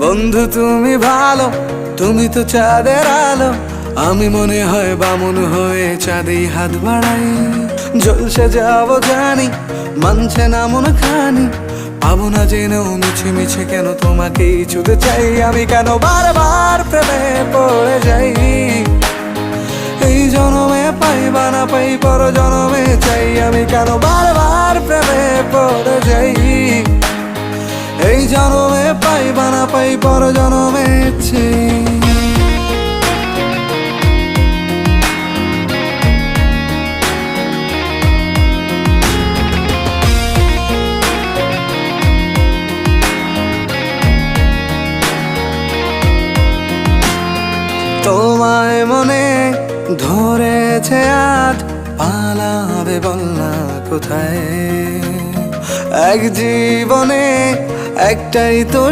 বন্ধু তুমি ভালো, তুমি তো চাঁদের আলো, আমি মনে হয় বামুন হয়ে চাঁদে হাত বাড়াই। জলসে যাবো জানি, মানছে না মন খানি, পাবো না জেনেও মিছে মিছে কেন তোমাকেই ছুতে চাই। আমি কেন বারবার প্রেমে পড়ে যাই, এই জনমে পাই বা না পাই পর জনমে চাই। আমি কেন বারবার প্রেমে পড়ে যাই, এই জনমে পাই বা না পাই পর জনমে চাই। তোমায় মনে ধরেছে আজ, পালাবে বলনা কোথায়? এক জীবনে একটাই তো